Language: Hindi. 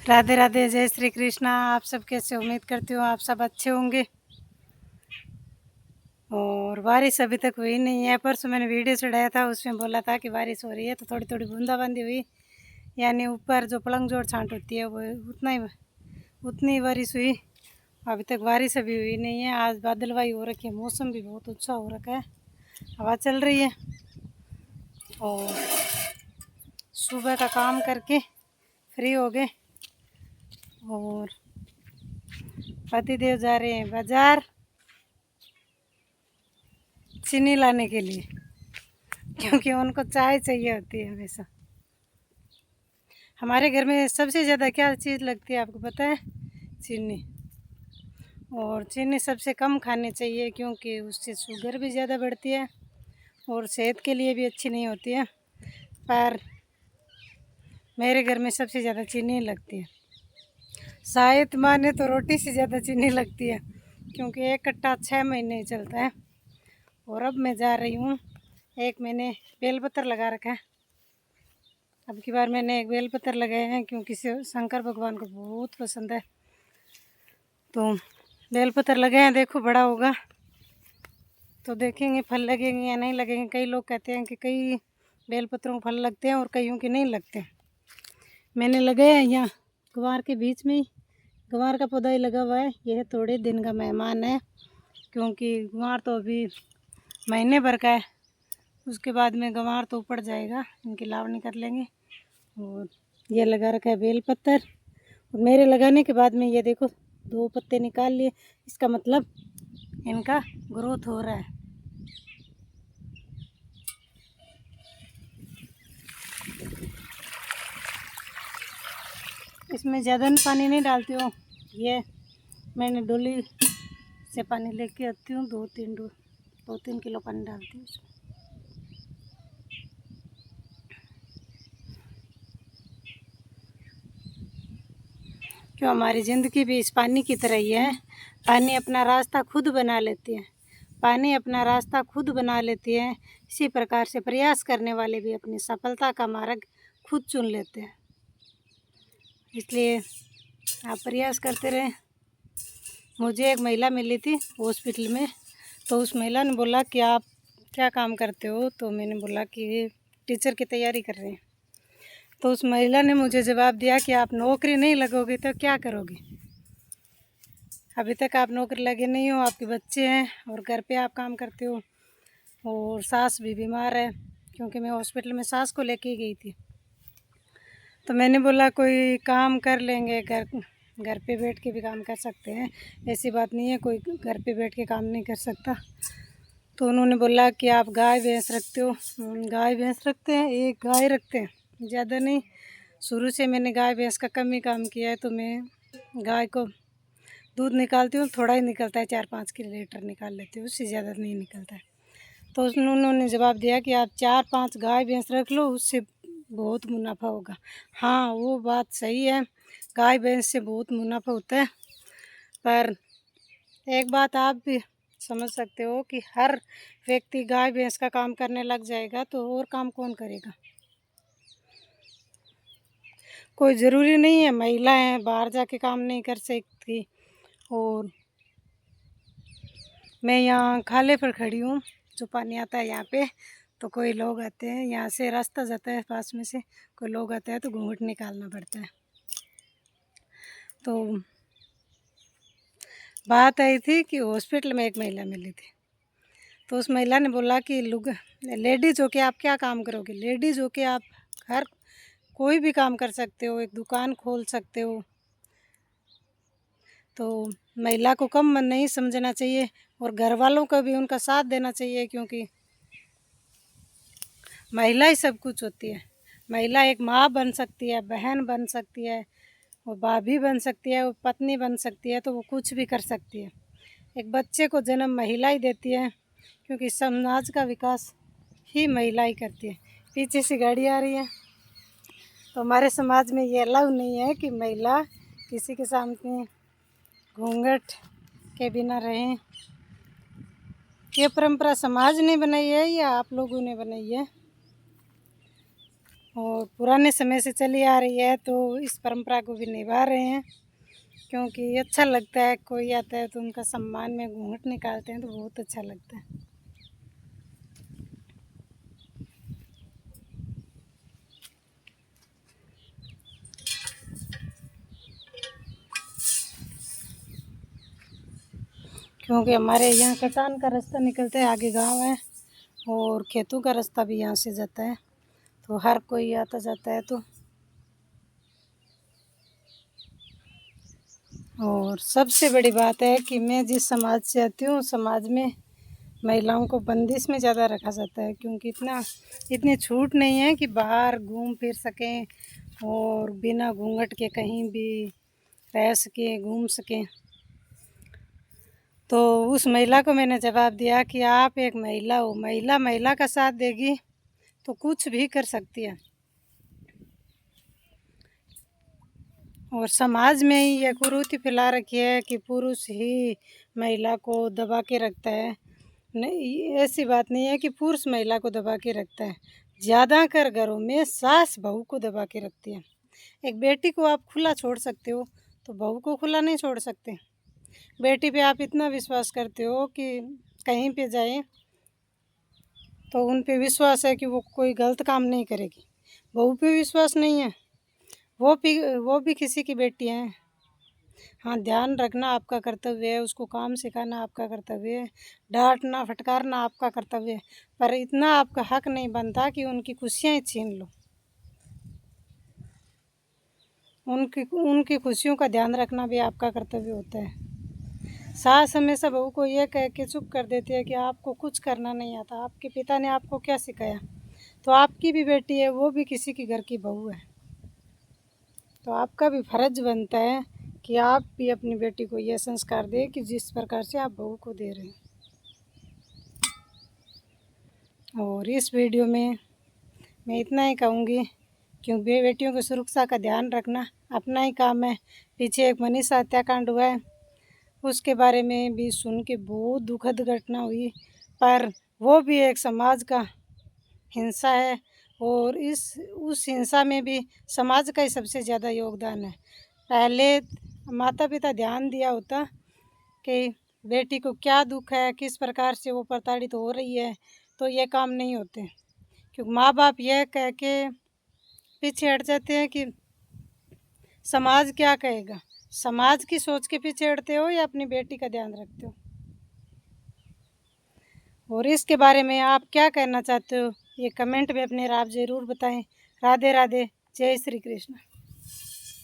राधे राधे, जय श्री कृष्णा। आप सब कैसे? उम्मीद करती हूँ आप सब अच्छे होंगे। और बारिश अभी तक हुई नहीं है। परसों मैंने वीडियो चढ़ाया था, उसमें बोला था कि बारिश हो रही है, तो थोड़ी थोड़ी बूंदाबांदी हुई। यानी ऊपर जो पलंग जोड़ छांट होती है वो उतनी ही बारिश हुई। अभी तक बारिश अभी हुई नहीं है। आज बादलवाई हो रखी है, मौसम भी बहुत अच्छा हो रखा है, हवा चल रही है। और सुबह का काम करके फ्री हो गए और पतिदेव जा रहे हैं बाजार चीनी लाने के लिए, क्योंकि उनको चाय चाहिए होती है हमेशा। हमारे घर में सबसे ज़्यादा क्या चीज़ लगती है आपको पता है? चीनी। और चीनी सबसे कम खानी चाहिए, क्योंकि उससे शुगर भी ज़्यादा बढ़ती है और सेहत के लिए भी अच्छी नहीं होती है। पर मेरे घर में सबसे ज़्यादा चीनी लगती है। शायद माने तो रोटी से ज़्यादा चीनी लगती है, क्योंकि एक कट्टा 6 महीने चलता है। और अब मैं जा रही हूँ, एक मैंने बेलपत्र लगा रखा है। अब की बार मैंने एक बेलपत्र लगाए हैं, क्योंकि शंकर भगवान को बहुत पसंद है। तो बेलपत्र लगे हैं, देखो बड़ा होगा तो देखेंगे फल लगेंगे या नहीं लगेंगे। कई लोग कहते हैं कि कई बेलपत्रों को फल लगते हैं और कईयों के नहीं लगते। मैंने लगाया है यहाँ गवार के बीच में ही, गवार का पौधा ही लगा हुआ है। यह थोड़े दिन का मेहमान है, क्योंकि गवार तो अभी महीने भर का है। उसके बाद में गंवार तो ऊपर जाएगा, इनकी लावनी कर लेंगे। और ये लगा रखा है बेलपत्र। और मेरे लगाने के बाद में ये देखो 2 पत्ते निकाल लिए, इसका मतलब इनका ग्रोथ हो रहा है। इसमें ज़्यादा पानी नहीं डालती हूँ, ये मैंने डोली से पानी लेके आती हूँ। 2-3 किलो पानी डालती हूँ इसमें। क्यों, हमारी ज़िंदगी भी इस पानी की तरह ही है। पानी अपना रास्ता खुद बना लेती है, पानी अपना रास्ता खुद बना लेती है। इसी प्रकार से प्रयास करने वाले भी अपनी सफलता का मार्ग खुद चुन लेते हैं। इसलिए आप प्रयास करते रहें। मुझे एक महिला मिली थी हॉस्पिटल में, तो उस महिला ने बोला कि आप क्या काम करते हो? तो मैंने बोला कि टीचर की तैयारी कर रहे हैं। तो उस महिला ने मुझे जवाब दिया कि आप नौकरी नहीं लगोगे तो क्या करोगे? अभी तक आप नौकरी लगे नहीं हो, आपके बच्चे हैं और घर पे आप काम करते हो, और सास भी बीमार है, क्योंकि मैं हॉस्पिटल में सास को लेके गई थी। तो मैंने बोला कोई काम कर लेंगे, घर पे बैठ के भी काम कर सकते हैं, ऐसी बात नहीं है कोई घर पे बैठ के काम नहीं कर सकता। तो उन्होंने बोला कि आप गाय भैंस रखते हो? गाय भैंस रखते हैं, एक गाय रखते हैं, ज़्यादा नहीं। शुरू से मैंने गाय भैंस का कम ही काम किया है, तो मैं गाय को दूध निकालती हूँ, थोड़ा ही निकलता है, 4-5 लीटर निकाल लेती हूँ, उससे ज़्यादा नहीं निकलता है। तो उन्होंने जवाब दिया कि आप 4-5 गाय भैंस रख लो, उससे बहुत मुनाफा होगा। हाँ, वो बात सही है, गाय भैंस से बहुत मुनाफा होता है। पर एक बात आप भी समझ सकते हो कि हर व्यक्ति गाय भैंस का काम करने लग जाएगा तो और काम कौन करेगा? कोई ज़रूरी नहीं है महिलाएं बाहर जाके काम नहीं कर सकती। और मैं यहाँ खाले पर खड़ी हूँ, जो पानी आता है यहाँ पे, तो कोई लोग आते हैं, यहाँ से रास्ता जाता है पास में से, कोई लोग आते हैं तो घूंघट निकालना पड़ता है। तो बात आई थी कि हॉस्पिटल में एक महिला मिली थी, तो उस महिला ने बोला कि लेडीज़ हो के आप क्या काम करोगे? लेडीज़ हो के आप हर कोई भी काम कर सकते हो, एक दुकान खोल सकते हो। तो महिला को कम मन नहीं समझना चाहिए, और घर वालों को भी उनका साथ देना चाहिए, क्योंकि महिला ही सब कुछ होती है। महिला एक माँ बन सकती है, बहन बन सकती है, वो भाभी बन सकती है, वो पत्नी बन सकती है, तो वो कुछ भी कर सकती है। एक बच्चे को जन्म महिला ही देती है, क्योंकि समाज का विकास ही महिला ही करती है। पीछे से गाड़ी आ रही है, तो हमारे समाज में ये अलाउ नहीं है कि महिला किसी के सामने घूंघट के बिना रहें। ये परंपरा समाज ने बनाई है या आप लोगों ने बनाई है? और पुराने समय से चली आ रही है, तो इस परंपरा को भी निभा रहे हैं, क्योंकि अच्छा लगता है। कोई आता है तो उनका सम्मान में घूंघट निकालते हैं तो बहुत अच्छा लगता है। क्योंकि हमारे यहाँ कटान का रास्ता निकलता है, आगे गांव है और खेतों का रास्ता भी यहाँ से जाता है, तो हर कोई आता जाता है। तो और सबसे बड़ी बात है कि मैं जिस समाज से आती हूँ, समाज में महिलाओं को बंदिश में ज़्यादा रखा जाता है, क्योंकि इतनी छूट नहीं है कि बाहर घूम फिर सकें और बिना घूंघट के कहीं भी रह सकें, घूम सकें। तो उस महिला को मैंने जवाब दिया कि आप एक महिला हो, महिला का साथ देगी तो कुछ भी कर सकती है। और समाज में ही यह कुरीति फैला रखी है कि पुरुष ही महिला को दबा के रखता है। नहीं, ऐसी बात नहीं है कि पुरुष महिला को दबा के रखता है। ज़्यादातर घरों में सास बहू को दबा के रखती है। एक बेटी को आप खुला छोड़ सकते हो तो बहू को खुला नहीं छोड़ सकते। बेटी पे आप इतना विश्वास करते हो कि कहीं पे जाए तो उन पे विश्वास है कि वो कोई गलत काम नहीं करेगी। बहू पे विश्वास नहीं है, वो भी किसी की बेटी है। हाँ, ध्यान रखना आपका कर्तव्य है, उसको काम सिखाना आपका कर्तव्य है, डांटना फटकारना आपका कर्तव्य है, पर इतना आपका हक नहीं बनता कि उनकी खुशियाँ ही छीन लो। उनकी खुशियों का ध्यान रखना भी आपका कर्तव्य होता है। सास हमेशा बहू को यह कह के चुप कर देती है कि आपको कुछ करना नहीं आता, आपके पिता ने आपको क्या सिखाया। तो आपकी भी बेटी है, वो भी किसी की घर की बहू है, तो आपका भी फर्ज बनता है कि आप भी अपनी बेटी को यह संस्कार दें कि जिस प्रकार से आप बहू को दे रहे हैं। और इस वीडियो में मैं इतना ही कहूँगी, क्योंकि बेटियों की सुरक्षा का ध्यान रखना अपना ही काम है। पीछे एक मनीषा हत्याकांड हुआ है, उसके बारे में भी सुन के बहुत दुखद घटना हुई, पर वो भी एक समाज का हिंसा है और उस हिंसा में भी समाज का ही सबसे ज़्यादा योगदान है। पहले माता पिता ध्यान दिया होता कि बेटी को क्या दुख है, किस प्रकार से वो प्रताड़ित हो रही है, तो ये काम नहीं होते। क्योंकि माँ बाप यह कह के पीछे हट जाते हैं कि समाज क्या कहेगा। समाज की सोच के पीछे हटते हो या अपनी बेटी का ध्यान रखते हो। और इसके बारे में आप क्या कहना चाहते हो, ये कमेंट में अपने राय ज़रूर बताएं। राधे राधे, जय श्री कृष्ण।